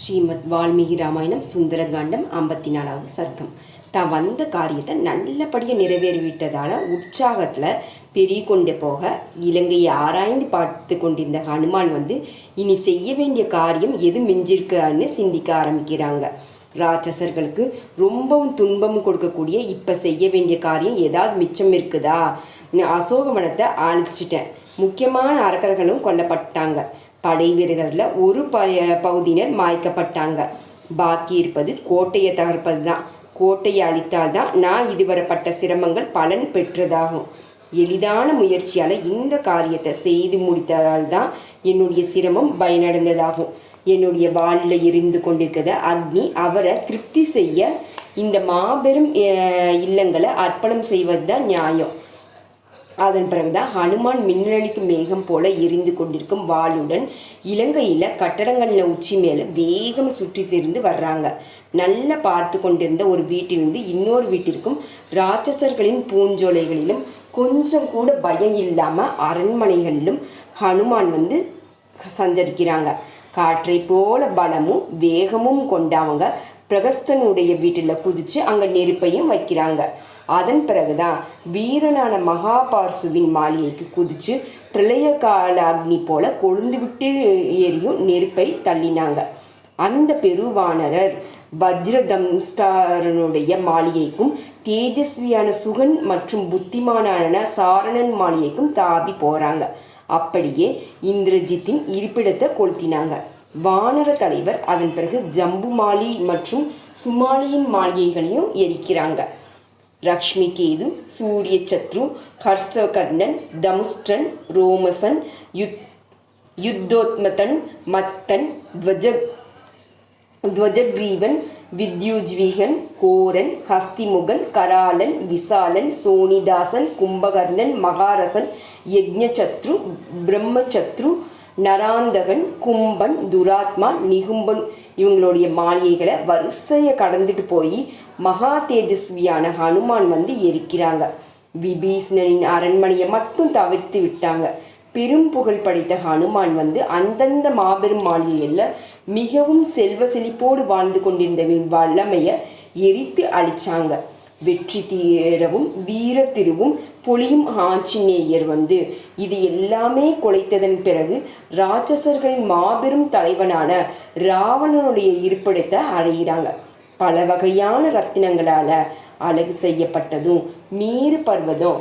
ஸ்ரீமத் வால்மீகி ராமாயணம் சுந்தரகாண்டம் 54வது சர்க்கம். தான் வந்த காரியத்தை நல்லபடியாக நிறைவேறிவிட்டதால் உற்சாகத்தில் பெரிய கொண்டு போக இலங்கையை ஆராய்ந்து பார்த்து கொண்டிருந்த ஹனுமான் இனி செய்ய வேண்டிய காரியம் எது மிஞ்சிருக்கான்னு சிந்திக்க ஆரம்பிக்கிறாங்க. ராட்சசர்களுக்கு ரொம்பவும் துன்பம் கொடுக்கக்கூடிய இப்போ செய்ய வேண்டிய காரியம் ஏதாவது மிச்சம் இருக்குதா? அசோகவனத்தை அழிச்சிட்டேன், முக்கியமான அரக்கர்களும் கொல்லப்பட்டாங்க, படை வீரர்களில் ஒரு பகுதியினர் மாய்க்கப்பட்டாங்க, பாக்கி இருப்பது கோட்டையை தகர்ப்பது தான். கோட்டையை அழித்தால்தான் நான் இதுவரைப்பட்ட சிரமங்கள் பலன் பெற்றதாகும். எளிதான முயற்சியால் இந்த காரியத்தை செய்து முடித்ததால் தான் என்னுடைய சிரமம் பயனடைந்ததாகும். என்னுடைய வாளில் இருந்து கொண்டிருக்கிற அக்னி அவரை திருப்தி செய்ய இந்த மாபெரும் இல்லங்களை அர்ப்பணம் செய்வது தான் நியாயம். அதன் பிறகுதான் ஹனுமான் மின்னலிக்கு மேகம் போல எரிந்து கொண்டிருக்கும் வாளுடன் இலங்கையில் கட்டடங்களில் உச்சி மேலே வேகம் சுற்றி சேர்ந்து வர்றாங்க. நல்லா பார்த்து கொண்டிருந்த ஒரு வீட்டிலிருந்து இன்னொரு வீட்டிற்கும் ராட்சசர்களின் பூஞ்சோலைகளிலும் கொஞ்சம் கூட பயம் இல்லாமல் அரண்மனைகளிலும் ஹனுமான் சஞ்சரிக்கிறாங்க. காற்றை போல பலமும் வேகமும் கொண்டவங்க பிரகஸ்தனுடைய வீட்டில் குதித்து அங்கே நெருப்பையும் வைக்கிறாங்க. அதன் பிறகுதான் வீரனான மகாபார்சுவின் மாளிகைக்கு குதித்து பிரளய கால அக்னி போல கொழுந்து விட்டு எரியும் நெருப்பை தள்ளினாங்க. அந்த பெருவானரர் வஜ்ரதம்ஸ்டாரனுடைய மாளிகைக்கும் தேஜஸ்வியான சுகன் மற்றும் புத்திமானான சாரணன் மாளிகைக்கும் தாவி போகிறாங்க. அப்படியே இந்திரஜித்தின் இருப்பிடத்தை கொளுத்தினாங்க. வானர தலைவர் அதன் பிறகு ஜம்புமாலி மற்றும் சுமாலியின் மாளிகைகளையும் எரிக்கிறாங்க. லக்ஷ்மி கேது, சூரிய சத்ரு, ஹர்ஷகர்ணன், தமுஷ்டன், ரோமசன், யுத்தோத்மதன், மத்தன், துவஜக்ரீவன், வித்யுஜ்விகன், கோரன், ஹஸ்திமுகன், கராலன், விசாலன், சோனிதாசன், கும்பகர்ணன், மகாரசன், யஜ்ஞசத்ரு, பிரம்மசத்ரு, நராந்தகன், கும்பன், துராத்மா, நிகும்பன் இவங்களுடைய மாளிகைகளை வரிசையை கடந்துட்டு போய் மகா தேஜஸ்வியான ஹனுமான் எரிக்கிறாங்க. விபீஷ்ணனின் அரண்மனையை மட்டும் தவிர்த்து விட்டாங்க. பெரும் புகழ் படைத்த ஹனுமான் அந்தந்த மாபெரும் மாளிகைகளில் மிகவும் செல்வ செழிப்போடு வாழ்ந்து கொண்டிருந்த வல்லமையை எரித்து அழிச்சாங்க. வெற்றி தீரவும் வீர திருவும் பொலியும் ஆஞ்சநேயர் இது எல்லாமே கொலைத்ததன் பிறகு ராட்சசர்களின் மாபெரும் தலைவனான ராவணனுடைய இருப்பிடத்தை அடைகிறாங்க. பல வகையான ரத்தினங்களால் அழகு செய்யப்பட்டதும் மீறு பர்வதம்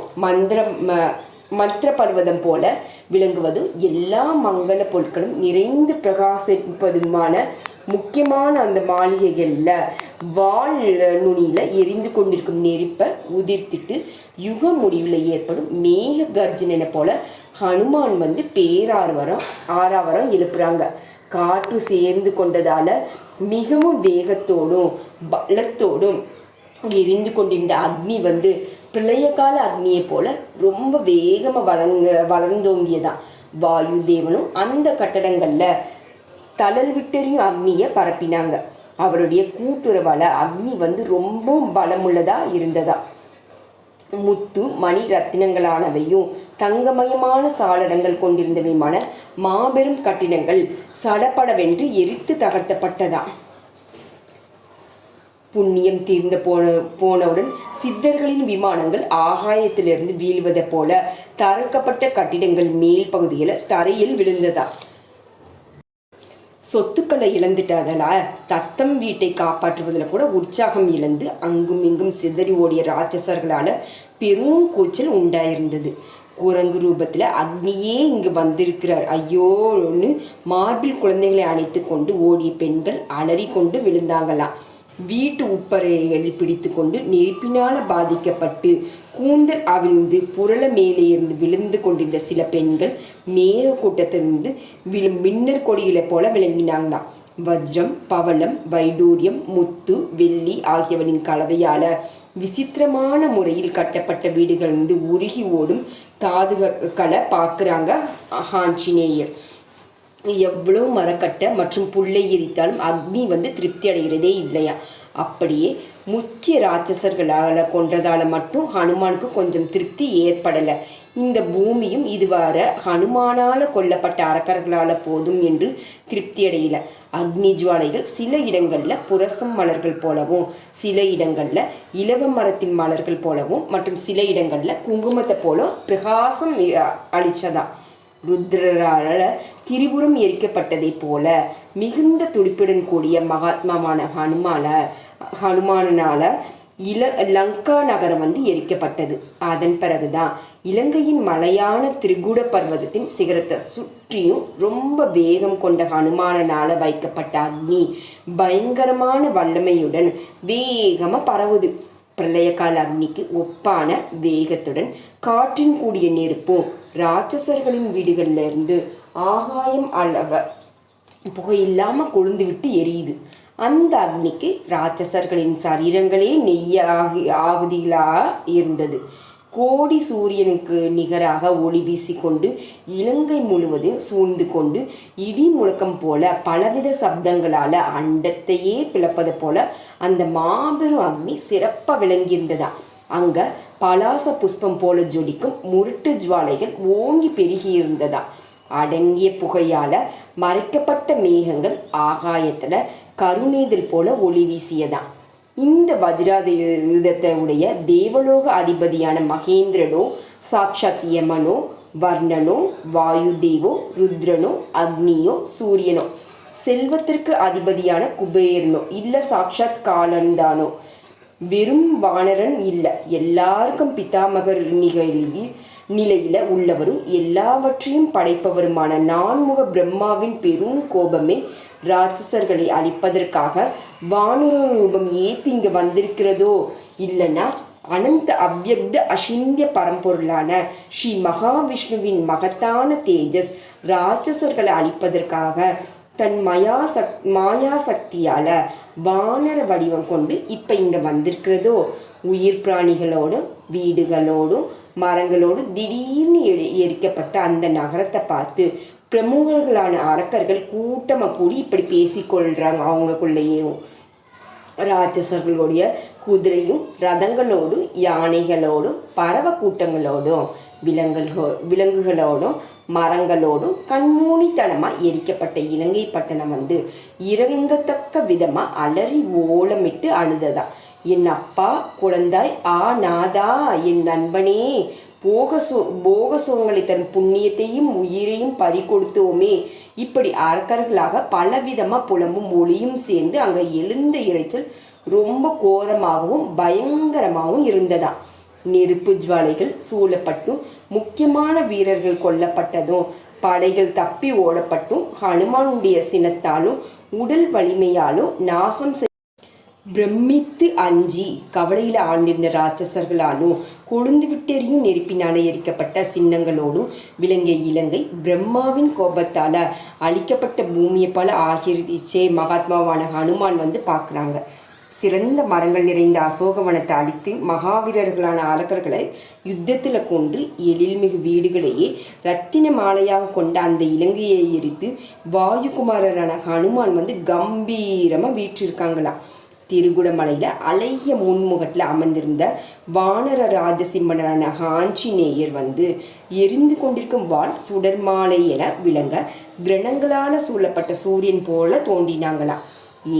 மந்திர பர்வதம் போல விளங்குவதும் எல்லா மங்கள பொருட்களும் நிறைந்து பிரகாசிப்பதுமான முக்கியமான அந்த மாளிகைகளில் வால் நுனியில் எரிந்து கொண்டிருக்கும் நெருப்பை உதிர்த்திட்டு யுக முடிவில் ஏற்படும் மேக கர்ஜனை போல ஹனுமான் ஆறாவரம் எழுப்புறாங்க. காற்று சேர்ந்து கொண்டதால் மிகவும் வேகத்தோடும் பலத்தோடும் எரிந்து கொண்டிருந்த அக்னி பிரளய கால அக்னியை போல ரொம்ப வேகமாக வளர்ந்தோங்கியதான். வாயு தேவனும் அந்த கட்டடங்களில் தளல் விட்டெறியும் அக்னியை பரப்பினாங்க. அவருடைய கூட்டுறவால் அக்னி ரொம்ப பலமுள்ளதா இருந்ததா. முத்து மணி ரத்தினங்களானவையும் தங்கமயமான சாளரங்கள் கொண்டிருந்தவையுமான மாபெரும் கட்டிடங்கள் சடப்படவென்று எரித்து தகர்த்தப்பட்டதா. புண்ணியம் தீர்ந்த போனவுடன் சித்தர்களின் விமானங்கள் ஆகாயத்திலிருந்து வீழ்வதை போல தகர்க்கப்பட்ட கட்டிடங்கள் மேல் பகுதியில் தரையில் விழுந்ததா. சொத்துக்களை இழந்துட்டதால தத்தம் வீட்டை காப்பாற்றுவதில் கூட உற்சாகம் இழந்து அங்கும் இங்கும் சிதறி ஓடிய ராட்சசர்களால் பெரும் கூச்சல் உண்டாயிருந்தது. குரங்கு ரூபத்தில் அக்னியே இங்கு வந்திருக்கிறார் ஐயோன்னு மார்பில் குழந்தைகளை அணைத்து கொண்டு ஓடிய பெண்கள் அலறி கொண்டு விழுந்தாங்களாம். வீட்டு உப்பறைகளில் பிடித்து கொண்டு நெருப்பினால் பாதிக்கப்பட்டு கூந்தல் அவிழ்ந்து புரள மேலே இருந்து விழுந்து கொண்டிருந்த சில பெண்கள் மேக கூட்டத்திலிருந்து மின்னற் கொடிகளை போல விளங்கினாங்களாம். வஜ்ரம், பவளம், வைடூரியம், முத்து, வெள்ளி ஆகியவனின் கலவையால் விசித்திரமான முறையில் கட்டப்பட்ட வீடுகள் உருகி ஓடும் தாதுகளை பார்க்குறாங்க ஆஞ்சநேயர். எவ்வளோ மரக்கட்டை மற்றும் புல்லை எரித்தாலும் அக்னி திருப்தி அடைகிறதே இல்லையா. அப்படியே முக்கிய ராட்சசர்களால் கொன்றதால மட்டும் ஹனுமானுக்கு கொஞ்சம் திருப்தி ஏற்படலை. இந்த பூமியும் இதுவரை ஹனுமானால் கொல்லப்பட்ட அரக்கர்களால் போதும் என்று திருப்தி அடையல. அக்னி ஜுவாலைகள் சில இடங்களில் புரசம் மலர்கள் போலவும், சில இடங்களில் இலவ மரத்தின் மலர்கள் போலவும், மற்றும் சில இடங்களில் குங்குமத்தை போல பிரகாசம் அளிச்சதான். ருத்ரரால திரிபுரம் எரிக்கப்பட்டதை போல மிகுந்த துடிப்புடன் கூடிய மகாத்மாவான ஹனுமானால லங்கா நகரம் எரிக்கப்பட்டது. அதன் பிறகுதான் இலங்கையின் மலையான திரிகுட பர்வதத்தின் சிகரத்தை சுற்றியும் ரொம்ப வேகம் கொண்ட ஹனுமானால வைக்கப்பட்ட அக்னி பயங்கரமான வல்லமையுடன் வேகமாக பரவுது. பிரளயகால அக்னிக்கு ஒப்பான வேகத்துடன் காற்றின் கூடிய நெருப்பும் ராட்சசர்களின் வீடுகளில் இருந்து ஆகாயம் அளவ புகையில்லாமல் கொழுந்து விட்டு எரியுது. அந்த அக்னிக்கு ராட்சசர்களின் சரீரங்களே ஆகுதிகளாக இருந்தது. கோடி சூரியனுக்கு நிகராக ஒளி வீசிக்கொண்டு இலங்கை முழுவதும் சூழ்ந்து கொண்டு இடி முழக்கம் போல பலவித சப்தங்களால் அண்டத்தையே பிளப்பது போல அந்த மாபெரும் அக்னி சிறப்பாக விளங்கியிருந்ததா. அங்கே பலாச புஷ்பம் போல ஜொலிக்கும் முரட்டு ஜுவாலைகள் ஓங்கி பெருகியிருந்ததா. அடங்கிய புகையால் மறைக்கப்பட்ட மேகங்கள் ஆகாயத்தில் கருநீதல் போல ஒளி வீசியதான். இந்த வஜ்ராயுதத்தை உடைய தேவலோக அதிபதியான மகேந்திரனோ, சாட்சாத் யமனோ, வர்ணனோ, வாயுதேவோ, ருத்ரனோ, அக்னியோ, சூரியனோ, செல்வத்திற்கு அதிபதியான குபேரனோ இல்லை சாட்சாத் காலன்தானோ, வெறும் வானரன் இல்லை, எல்லாருக்கும் பிதாமகர் நிலையில உள்ளவரும் எல்லாவற்றையும் படைப்பவருமான நான்முக பிரம்மாவின் பெரும் கோபமே ராட்சசர்களை அழிப்பதற்காக வானர ரூபம் ஏத்தி இங்க வந்திருக்கிறதோ, இல்லைன்னா அனந்த அவ்யக்த அசிந்திய பரம்பொருளான ஸ்ரீ மகாவிஷ்ணுவின் மகத்தான தேஜஸ் ராட்சசர்களை அழிப்பதற்காக தன் மாயா சக்தியால வானர வடிவம் கொண்டு இப்ப இங்க வந்திருக்கிறதோ. உயிர் பிராணிகளோடும் வீடுகளோடும் மரங்களோடு திடீர்னு எரிக்கப்பட்ட அந்த நகரத்தை பார்த்து பிரமுகர்களான அரக்கர்கள் கூட்டமாக கூடி இப்படி பேசிக்கொள்கிறாங்க. அவங்களுக்குள்ளேயும் ராட்சசர்களுடைய குதிரையும் ரதங்களோடும் யானைகளோடும் பறவ கூட்டங்களோடும் விலங்குகளோடும் மரங்களோடும் கண்மூனித்தனமாக எரிக்கப்பட்ட இலங்கை பட்டணம் இறங்கத்தக்க விதமாக அலறி ஓலமிட்டு அழுததா. என் அப்பா குழந்தாய் நாதா, என் நண்பனே, போகசோகங்களை தன் புண்ணியத்தையும் உயிரையும் பறி கொடுத்தோமே. இப்படி அரக்கர்களாக பலவிதமாக புலம்பும் ஒளியும் சேர்ந்து அங்கே எழுந்த இறைச்சல் ரொம்ப கோரமாகவும் பயங்கரமாகவும் இருந்ததா. நெருப்பு ஜுவாலைகள் சூழப்பட்டும் முக்கியமான வீரர்கள் கொல்லப்பட்டதும் படைகள் தப்பி ஓடப்பட்டும் ஹனுமானுடைய சினத்தாலும் உடல் வலிமையாலும் நாசம் பிரமித்து அஞ்சி கவலையில் ஆழ்ந்திருந்த ராட்சசர்களாலும் கொழுந்து விட்டெறியும் நெருப்பினால எரிக்கப்பட்ட சின்னங்களோடும் விளங்கிய இலங்கை பிரம்மாவின் கோபத்தால் அழிக்கப்பட்ட பூமியை போல ஆகிருச்சே. மகாத்மாவான ஹனுமான் பார்க்குறாங்க. சிறந்த மரங்கள் நிறைந்த அசோகவனத்தை அழித்து மகாவீரர்களான அரக்கர்களை யுத்தத்தில் கொன்று எழில்மிகு வீடுகளையே ரத்தின மாலையாக கொண்ட அந்த இலங்கையை எரித்து வாயுகுமாரரான ஹனுமான் கம்பீரமாக வீற்றிருக்காங்களாம். திருகுடமலையில் அழகிய முன்முகத்தில் அமர்ந்திருந்த வானர ராஜசிம்மனான ஆஞ்சநேயர் எரிந்து கொண்டிருக்கும் வாள் சுடர்மாலை என விளங்க கிரணங்களால் சூழப்பட்ட சூரியன் போல தோன்றினாங்களாம்.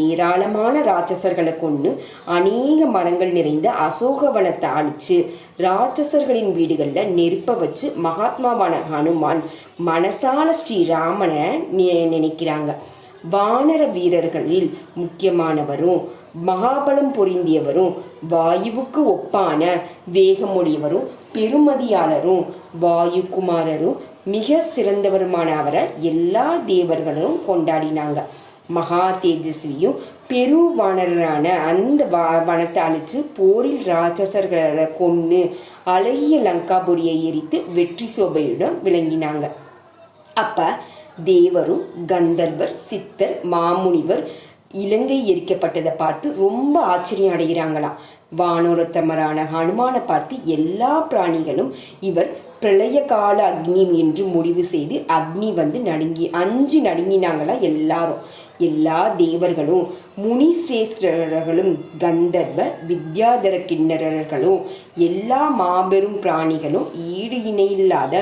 ஏராளமான ராட்சசர்களை கொண்டு அநேக மரங்கள் நிறைந்த அசோகவனத்தை அழிச்சு ராட்சசர்களின் வீடுகளில் நெருப்ப வச்சு மகாத்மாவான ஹனுமான் மனசால ஸ்ரீராமனை நினைக்கிறாங்க. வானர வீரர்களில் முக்கியமானவரும் மகாபலம் பொருந்தியவரும் வாயுவுக்கு ஒப்பான வேகமுடையவரும் பெருமதியாளரும் வாயுகுமாரரும் மிக சிறந்தவருமான அவரை எல்லா தேவர்களும் கொண்டாடினாங்க. மகா தேஜஸ்வியும் பெருவானரான அந்த வனத்தை அழித்து போரில் ராட்சசர்களை கொன்று அழகிய லங்காபுரியை எரித்து வெற்றி சோபையுடன் விளங்கினாங்க. அப்போ தேவரும் கந்தர்வர் சித்தர் மாமுனிவர் இலங்கை எரிக்கப்பட்டதை பார்த்து ரொம்ப ஆச்சரியம் அடைகிறாங்களாம். வானோரத்தமரான ஹனுமானை பார்த்து எல்லா பிராணிகளும் இவர் பிரளய கால அக்னி என்று முடிவு செய்து அக்னி அஞ்சு நடுங்கினாங்களா எல்லாரும். எல்லா தேவர்களும் முனிஸ்ரேஷ்டர்களும் கந்தர்வ வித்யாதர கிண்ணறர்களும் எல்லா மாபெரும் பிராணிகளும் ஈடு இணையில்லாத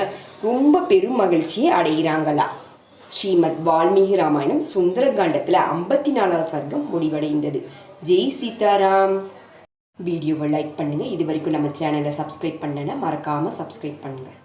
ரொம்ப பெரும் மகிழ்ச்சியை அடைகிறாங்களா. ஸ்ரீமத் வால்மீகி ராமாயணம் சுந்தரகாண்டத்தில் 54வது சர்க்கம் முடிவடைந்தது. ஜெய் சீதாராம். வீடியோவை லைக் பண்ணுங்கள். இது வரைக்கும் நம்ம சேனலை சப்ஸ்கிரைப் பண்ணலைன்னா மறக்காமல் சப்ஸ்கிரைப் பண்ணுங்கள்.